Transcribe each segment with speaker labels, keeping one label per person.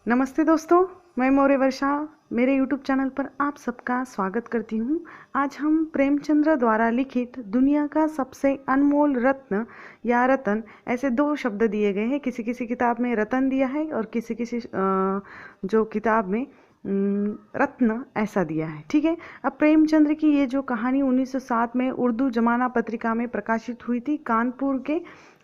Speaker 1: नमस्ते दोस्तों, मैं मौर्य वर्षा मेरे YouTube चैनल पर आप सबका स्वागत करती हूँ। आज हम प्रेमचंद्र द्वारा लिखित दुनिया का सबसे अनमोल रत्न या रतन, ऐसे दो शब्द दिए गए हैं। किसी किसी किताब में रतन दिया है और किसी किसी जो किताब में रत्न ऐसा दिया है। ठीक है। अब प्रेमचंद्र की ये जो कहानी 1907 में उर्दू जमाना पत्रिका में प्रकाशित हुई थी कानपुर के,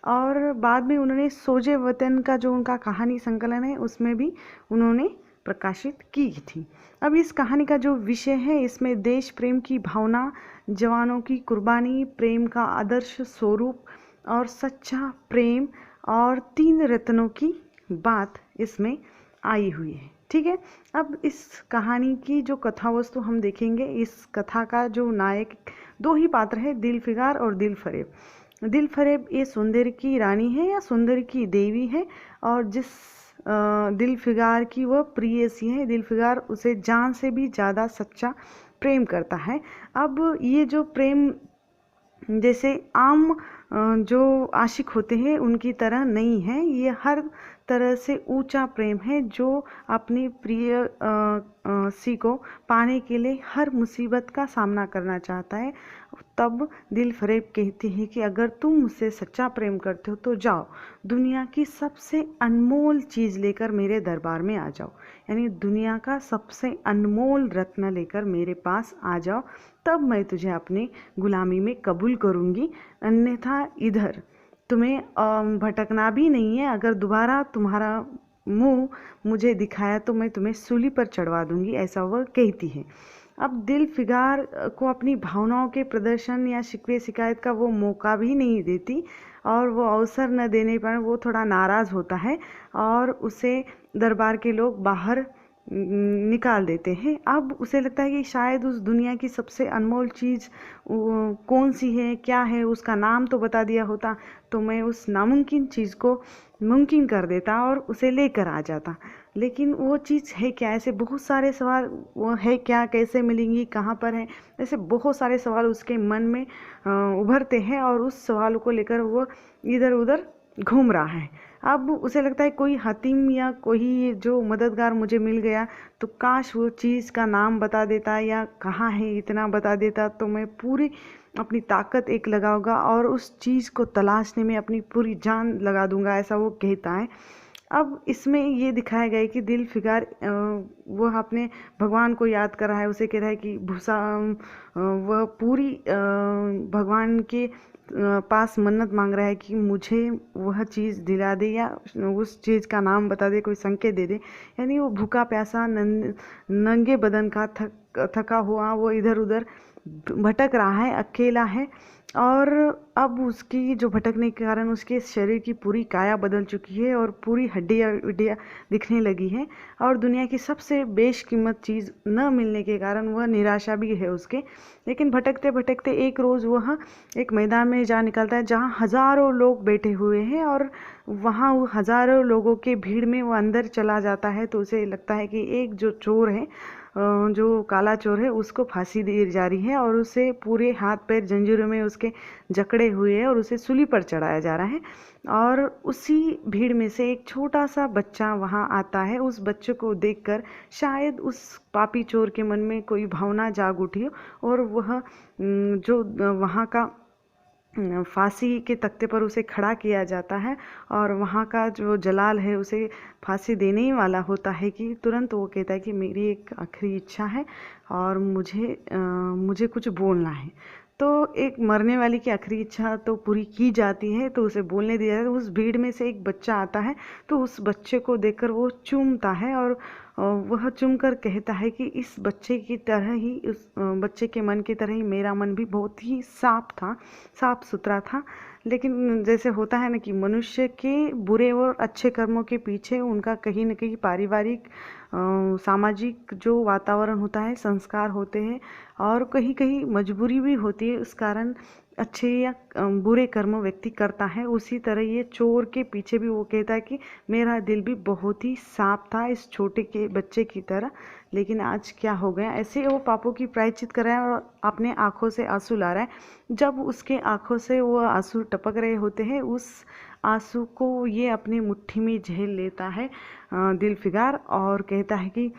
Speaker 1: और बाद में उन्होंने सोजे वतन का जो उनका कहानी संकलन है उसमें भी उन्होंने प्रकाशित की थी। अब इस कहानी का जो विषय है, इसमें देश प्रेम की भावना, जवानों की कुर्बानी, प्रेम का आदर्श स्वरूप और सच्चा प्रेम और तीन रत्नों की बात इसमें आई हुई है। ठीक है। अब इस कहानी की जो कथा वस्तु हम देखेंगे, इस कथा का जो नायक दो ही पात्र है, दिलफिगार और दिलफरेब। दिलफरेब ये सुंदर की रानी है या सुंदर की देवी है, और जिस दिलफिगार की वह प्रेयसी है। दिलफिगार उसे जान से भी ज़्यादा सच्चा प्रेम करता है। अब ये जो प्रेम जैसे आम जो आशिक होते हैं उनकी तरह नहीं है, ये हर तरह से ऊंचा प्रेम है, जो अपनी प्रिय सी को पाने के लिए हर मुसीबत का सामना करना चाहता है। तब दिलफरेब कहती है कि अगर तुम मुझसे सच्चा प्रेम करते हो तो जाओ, दुनिया की सबसे अनमोल चीज़ लेकर मेरे दरबार में आ जाओ, यानी दुनिया का सबसे अनमोल रत्न लेकर मेरे पास आ जाओ, तब मैं तुझे अपनी गुलामी में कबूल करूँगी। अन्यथा इधर तुम्हें भटकना भी नहीं है। अगर दोबारा तुम्हारा मुंह मुझे दिखाया तो मैं तुम्हें सूली पर चढ़वा दूंगी, ऐसा वह कहती है। अब दिलफिगार को अपनी भावनाओं के प्रदर्शन या शिकवे शिकायत का वो मौका भी नहीं देती, और वो अवसर न देने पर वो थोड़ा नाराज़ होता है और उसे दरबार के लोग बाहर निकाल देते हैं। अब उसे लगता है कि शायद उस दुनिया की सबसे अनमोल चीज़ कौन सी है, क्या है, उसका नाम तो बता दिया होता तो मैं उस नामुमकिन चीज़ को मुमकिन कर देता और उसे लेकर आ जाता। लेकिन वो चीज़ है क्या? ऐसे बहुत सारे सवाल, वो है क्या, कैसे मिलेंगी, कहाँ पर है, ऐसे बहुत सारे सवाल उसके मन में उभरते हैं, और उस सवालों को लेकर वो इधर उधर घूम रहा है। अब उसे लगता है कोई हतीम या कोई जो मददगार मुझे मिल गया तो काश वो चीज़ का नाम बता देता या कहाँ है इतना बता देता, तो मैं पूरी अपनी ताकत एक लगाऊंगा और उस चीज़ को तलाशने में अपनी पूरी जान लगा दूंगा, ऐसा वो कहता है। अब इसमें ये दिखाया गया है कि दिलफिगार वह अपने भगवान को याद कर रहा है। उसे कह रहा है कि भूसा वह पूरी भगवान के पास मन्नत मांग रहा है कि मुझे वह चीज़ दिला दे या उस चीज़ का नाम बता दे, कोई संकेत दे दे। यानी वो भूखा प्यासा नंगे बदन का थका हुआ वो इधर उधर भटक रहा है, अकेला है, और अब उसकी जो भटकने के कारण उसके शरीर की पूरी काया बदल चुकी है और पूरी हड्डियाँ उड्डियाँ दिखने लगी हैं, और दुनिया की सबसे बेशकीमत चीज़ न मिलने के कारण वह निराशा भी है उसके। लेकिन भटकते भटकते एक रोज़ वह एक मैदान में जा निकलता है जहाँ हज़ारों लोग बैठे हुए हैं, और वहाँ वो हज़ारों लोगों के भीड़ में वो अंदर चला जाता है। तो उसे लगता है कि एक जो चोर है, जो काला चोर है, उसको फांसी दी जा रही है, और उसे पूरे हाथ पैर जंजीरों में उसके जकड़े हुए हैं और उसे सूली पर चढ़ाया जा रहा है। और उसी भीड़ में से एक छोटा सा बच्चा वहाँ आता है। उस बच्चे को देखकर शायद उस पापी चोर के मन में कोई भावना जाग उठी हो, और वह जो वहाँ का फांसी के तख्ते पर उसे खड़ा किया जाता है, और वहाँ का जो जलाल है उसे फांसी देने ही वाला होता है कि तुरंत वो कहता है कि मेरी एक आखिरी इच्छा है और मुझे कुछ बोलना है। तो एक मरने वाली की आखिरी इच्छा तो पूरी की जाती है, तो उसे बोलने दिया जाता है। उस भीड़ में से एक बच्चा आता है, तो उस बच्चे को देखकर वो चूमता है, और वह चूम कर कहता है कि इस बच्चे की तरह ही, उस बच्चे के मन की तरह ही मेरा मन भी बहुत ही साफ सुथरा था। लेकिन जैसे होता है ना कि मनुष्य के बुरे और अच्छे कर्मों के पीछे उनका कहीं न कहीं पारिवारिक सामाजिक जो वातावरण होता है, संस्कार होते हैं, और कहीं कहीं मजबूरी भी होती है, उस कारण अच्छे या बुरे कर्म व्यक्ति करता है। उसी तरह ये चोर के पीछे भी वो कहता है कि मेरा दिल भी बहुत ही साफ था इस छोटे के बच्चे की तरह, लेकिन आज क्या हो गया। ऐसे वो पापों की प्रायश्चित कर रहा है और अपने आँखों से आंसू ला रहा है। जब उसके आँखों से वो आंसू टपक रहे होते हैं, उस आंसू को ये अपनी मुट्ठी में झेल लेता है दिलफिगार, और कहता है कि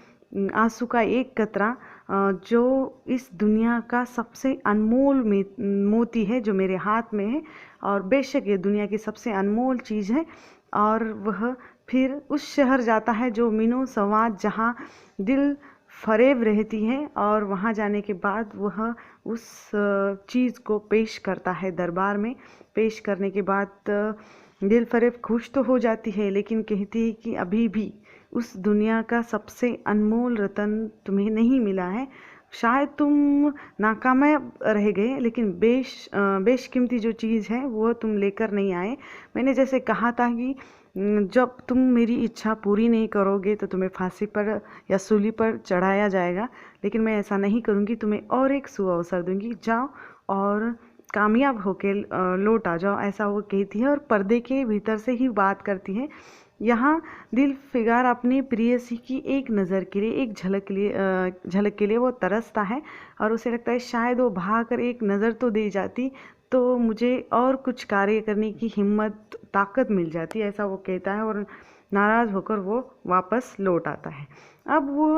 Speaker 1: आंसू का एक कतरा जो इस दुनिया का सबसे अनमोल मोती है जो मेरे हाथ में है, और बेशक ये दुनिया की सबसे अनमोल चीज़ है। और वह फिर उस शहर जाता है जो मीनो संवाद, जहाँ दिल फरेब रहती है, और वहाँ जाने के बाद वह उस चीज़ को पेश करता है दरबार में। पेश करने के बाद दिल फरेब खुश तो हो जाती है, लेकिन कहती है कि अभी भी उस दुनिया का सबसे अनमोल रतन तुम्हें नहीं मिला है। शायद तुम नाकामयाब रह गए, लेकिन बेशकीमती जो चीज़ है वो तुम लेकर नहीं आए। मैंने जैसे कहा था कि जब तुम मेरी इच्छा पूरी नहीं करोगे तो तुम्हें फांसी पर या सूली पर चढ़ाया जाएगा, लेकिन मैं ऐसा नहीं करूँगी, तुम्हें और एक सुअवसर दूंगी, जाओ और कामयाब होके लौट आ जाओ, ऐसा वो कहती है। और पर्दे के भीतर से ही बात करती है। यहाँ दिलफिगार अपनी प्रेयसी की एक नज़र के लिए, एक झलक के लिए वो तरसता है, और उसे लगता है शायद वो भागकर एक नज़र तो दे जाती तो मुझे और कुछ कार्य करने की हिम्मत, ताकत मिल जाती, ऐसा वो कहता है। और नाराज़ होकर वो वापस लौट आता है। अब वो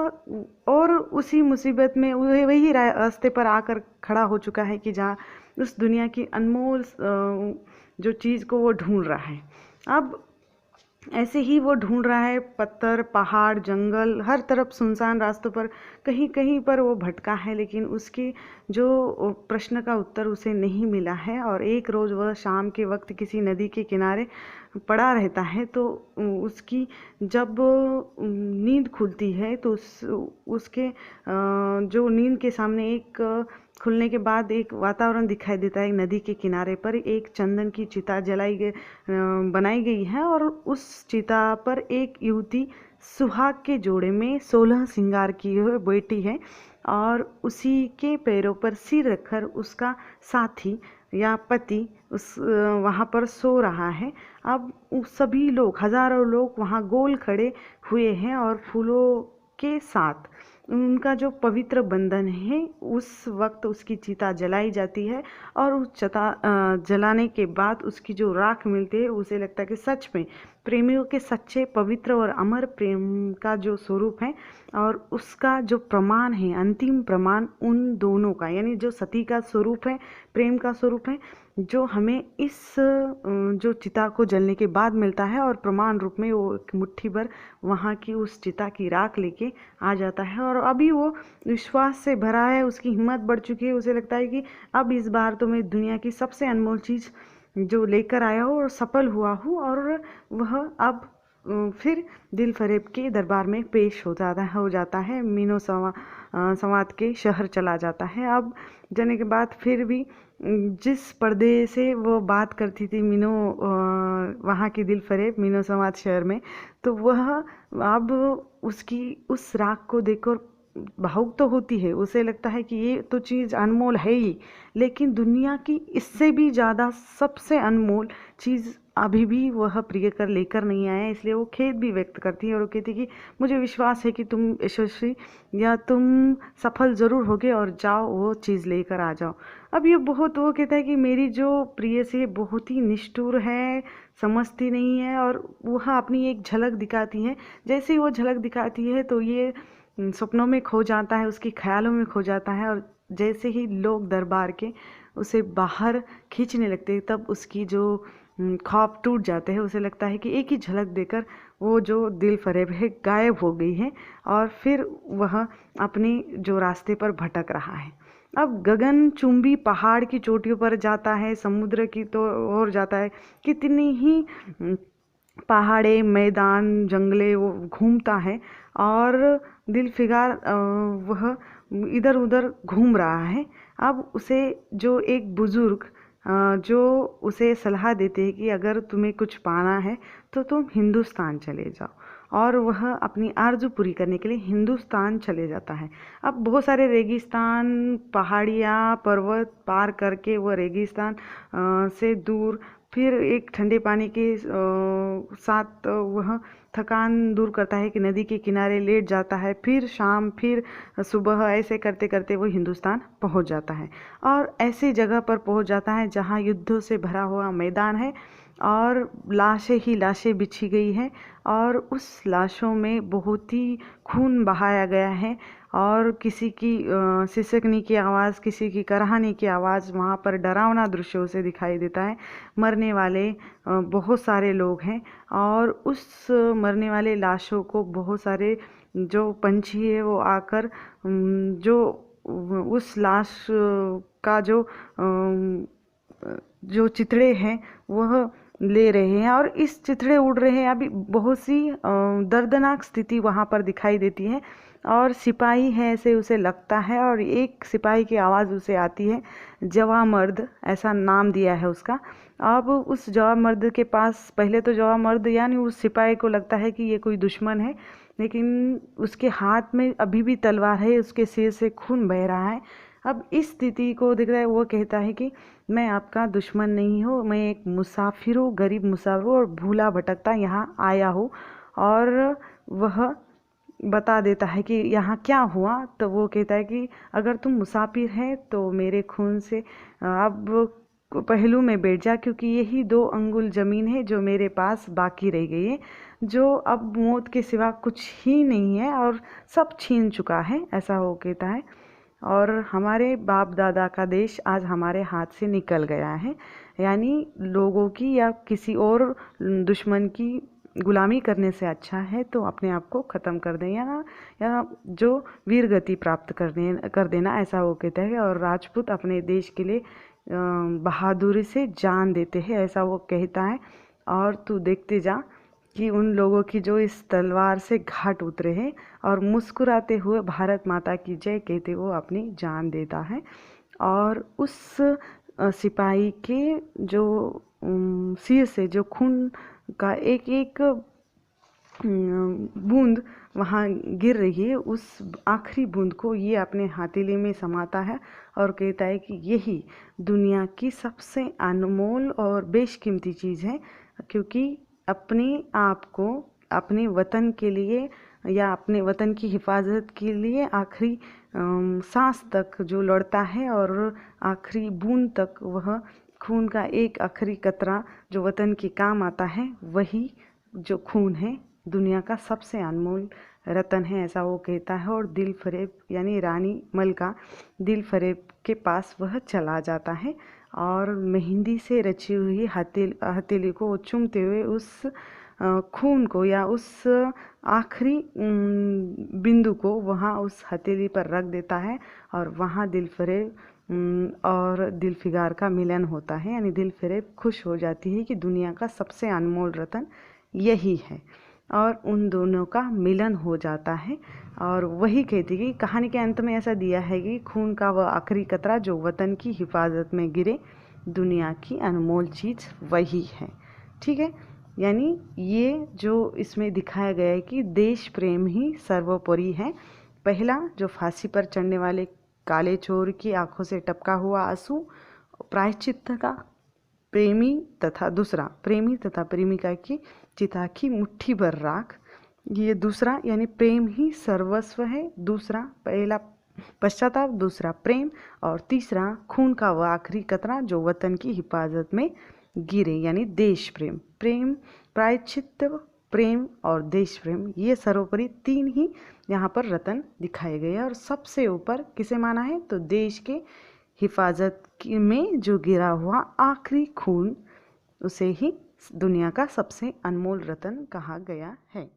Speaker 1: और उसी मुसीबत में वही रास्ते पर आकर खड़ा हो चुका है कि जहाँ उस दुनिया की अनमोल जो चीज़ को वो ढूंढ रहा है। अब ऐसे ही वो ढूंढ रहा है, पत्थर, पहाड़, जंगल, हर तरफ सुनसान रास्तों पर कहीं कहीं पर वो भटका है, लेकिन उसके जो प्रश्न का उत्तर उसे नहीं मिला है। और एक रोज़ वह शाम के वक्त किसी नदी के किनारे पड़ा रहता है, तो उसकी जब नींद खुलती है तो उसके जो नींद के सामने एक खुलने के बाद एक वातावरण दिखाई देता है। नदी के किनारे पर एक चंदन की चिता बनाई गई है, और उस चिता पर एक युवती सुहाग के जोड़े में 16 श्रृंगार की हुई बैठी है, और उसी के पैरों पर सिर रखकर उसका साथी या पति वहाँ पर सो रहा है। अब सभी लोग, हजारों लोग वहाँ गोल खड़े हुए हैं, और फूलों के साथ उनका जो पवित्र बंधन है, उस वक्त उसकी चिता जलाई जाती है, और उस चिता जलाने के बाद उसकी जो राख मिलती है, उसे लगता है कि सच में प्रेमियों के सच्चे, पवित्र और अमर प्रेम का जो स्वरूप है, और उसका जो प्रमाण है, अंतिम प्रमाण उन दोनों का, यानी जो सती का स्वरूप है, प्रेम का स्वरूप है, जो हमें इस जो चिता को जलने के बाद मिलता है, और प्रमाण रूप में वो एक मुट्ठी भर वहाँ की उस चिता की राख लेके आ जाता है। और अभी वो विश्वास से भरा है, उसकी हिम्मत बढ़ चुकी है, उसे लगता है कि अब इस बार तो मैं दुनिया की सबसे अनमोल चीज़ जो लेकर आया हूँ और सफल हुआ हूँ। और वह अब फिर दिल फरेब के दरबार में पेश हो जाता है, मीनो संवाद के शहर चला जाता है। अब जाने के बाद फिर भी जिस पर्दे से वो बात करती थी मीनो, वहाँ की दिल फरेब मीनो संवाद शहर में, तो वह अब उसकी उस राख को देखकर भावुक तो होती है, उसे लगता है कि ये तो चीज़ अनमोल है ही, लेकिन दुनिया की इससे भी ज़्यादा सबसे अनमोल चीज़ अभी भी वह प्रिय कर लेकर नहीं आया। इसलिए वो खेद भी व्यक्त करती है, और वो कहती है कि मुझे विश्वास है कि तुम यशस्वी या तुम सफल ज़रूर होगे, और जाओ वो चीज़ लेकर आ जाओ। अब ये बहुत, वो कहता है कि मेरी जो प्रिय से बहुत ही निष्ठुर है, समझती नहीं है, और वह अपनी एक झलक दिखाती है। जैसे ही वो झलक दिखाती है तो ये सपनों में खो जाता है, उसके ख्यालों में खो जाता है, और जैसे ही लोग दरबार के उसे बाहर खींचने लगते हैं, तब उसकी जो ख्वाब टूट जाते हैं। उसे लगता है कि एक ही झलक देकर वो जो दिल फरेब है गायब हो गई है, और फिर वह अपने जो रास्ते पर भटक रहा है। अब गगन चुंबी पहाड़ की चोटियों पर जाता है, समुद्र की तो ओर जाता है, कितनी ही पहाड़े, मैदान, जंगले वो घूमता है, और दिलफिगार वह इधर उधर घूम रहा है। अब उसे जो एक बुजुर्ग जो उसे सलाह देते हैं कि अगर तुम्हें कुछ पाना है तो तुम हिंदुस्तान चले जाओ, और वह अपनी आरज़ू पूरी करने के लिए हिंदुस्तान चले जाता है। अब बहुत सारे रेगिस्तान, पहाड़ियाँ, पर्वत पार करके वह रेगिस्तान से दूर फिर एक ठंडे पानी के साथ वह थकान दूर करता है कि नदी के किनारे लेट जाता है, फिर शाम, फिर सुबह, ऐसे करते करते वो हिंदुस्तान पहुंच जाता है, और ऐसी जगह पर पहुंच जाता है जहां युद्धों से भरा हुआ मैदान है, और लाशें ही लाशें बिछी गई हैं और उस लाशों में बहुत ही खून बहाया गया है और किसी की सिसकने की आवाज़, किसी की कराहने की आवाज़, वहाँ पर डरावना दृश्य उसे दिखाई देता है। मरने वाले बहुत सारे लोग हैं और उस मरने वाले लाशों को बहुत सारे जो पंछी है वो आकर जो उस लाश का जो चिथड़े हैं वह ले रहे हैं और इस चिथड़े उड़ रहे हैं। अभी बहुत सी दर्दनाक स्थिति वहाँ पर दिखाई देती है और सिपाही है ऐसे उसे लगता है और एक सिपाही की आवाज़ उसे आती है, जवा मर्द, ऐसा नाम दिया है उसका। अब उस जवा मर्द के पास पहले तो जवा मर्द यानी उस सिपाही को लगता है कि ये कोई दुश्मन है, लेकिन उसके हाथ में अभी भी तलवार है, उसके सिर से खून बह रहा है। अब इस स्थिति को देख रहा है, वो कहता है कि मैं आपका दुश्मन नहीं हूँ, मैं एक मुसाफिर हूँ, गरीब मुसाफिर और भूला भटकता यहाँ आया हूँ। और वह बता देता है कि यहाँ क्या हुआ। तो वो कहता है कि अगर तुम मुसाफिर हैं तो मेरे खून से अब पहलू में बैठ जा, क्योंकि यही 2 अंगुल ज़मीन है जो मेरे पास बाकी रह गई है, जो अब मौत के सिवा कुछ ही नहीं है और सब छीन चुका है, ऐसा वो कहता है। और हमारे बाप दादा का देश आज हमारे हाथ से निकल गया है, यानी लोगों की या किसी और दुश्मन की गुलामी करने से अच्छा है तो अपने आप को ख़त्म कर दें या जो वीर गति प्राप्त कर देना, ऐसा वो कहता है। और राजपूत अपने देश के लिए बहादुरी से जान देते हैं, ऐसा वो कहता है। और तू देखते जा कि उन लोगों की जो इस तलवार से घाट उतरे हैं और मुस्कुराते हुए भारत माता की जय कहते हुए अपनी जान देता है। और उस सिपाही के जो सिर से जो खून का एक एक बूंद वहाँ गिर रही है, उस आखिरी बूंद को ये अपने हथेली में समाता है और कहता है कि यही दुनिया की सबसे अनमोल और बेशकीमती चीज़ है, क्योंकि अपने आप को अपने वतन के लिए या अपने वतन की हिफाजत के लिए आखिरी सांस तक जो लड़ता है और आखिरी बूंद तक वह खून का एक आखिरी कतरा जो वतन के काम आता है, वही जो खून है दुनिया का सबसे अनमोल रतन है, ऐसा वो कहता है। और दिल फरेब यानी रानी मलका दिल फरेब के पास वह चला जाता है और मेहंदी से रची हुई हथेली को वो चूमते हुए उस खून को या उस आखिरी बिंदु को वहाँ उस हथेली पर रख देता है और वहाँ दिल फरेब और दिलफिगार का मिलन होता है, यानी दिल फरेब खुश हो जाती है कि दुनिया का सबसे अनमोल रतन यही है और उन दोनों का मिलन हो जाता है। और वही कहती है कि कहानी के अंत में ऐसा दिया है कि खून का वह आखिरी कतरा जो वतन की हिफाजत में गिरे, दुनिया की अनमोल चीज़ वही है। ठीक है, यानी ये जो इसमें दिखाया गया है कि देश प्रेम ही सर्वोपरि है। पहला जो फांसी पर चढ़ने वाले काले चोर की आंखों से टपका हुआ आंसू प्रायश्चित का प्रेमी तथा दूसरा प्रेमी तथा प्रेमिका की चिता की मुट्ठी भर राख, ये दूसरा यानी प्रेम ही सर्वस्व है। दूसरा पहला पश्चाताप, दूसरा प्रेम और तीसरा खून का वह आखिरी कतरा जो वतन की हिफाजत में गिरे, यानी देश प्रेम। प्रेम, प्रायश्चित, प्रेम और देश प्रेम, ये सर्वोपरि 3 ही यहाँ पर रतन दिखाए गए हैं। और सबसे ऊपर किसे माना है तो देश के हिफाजत में जो गिरा हुआ आखिरी खून, उसे ही दुनिया का सबसे अनमोल रतन कहा गया है।